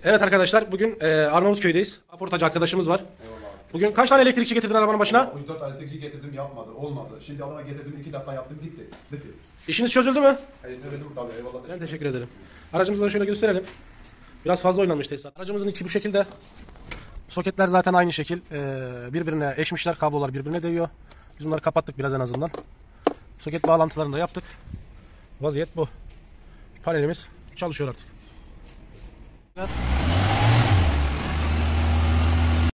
Evet arkadaşlar, bugün Arnavutköy'deyiz. Aportacı arkadaşımız var. Eyvallah abi. Bugün kaç tane elektrikçi getirdin arabanın başına? 34 elektrikçi getirdim, yapmadı, olmadı. Şimdi adama getirdim, 2 defa yaptım, gitti. Bitti. İşiniz çözüldü mü? Söyledim tabii, eyvallah. Ben teşekkür ederim. Aracımızı da şöyle gösterelim. Biraz fazla oynanmış tesisat. Aracımızın içi bu şekilde. Soketler zaten aynı şekil. Birbirine eşmişler, kablolar birbirine değiyor. Biz bunları kapattık biraz en azından. Soket bağlantılarını da yaptık. Vaziyet bu. Panelimiz çalışıyor artık.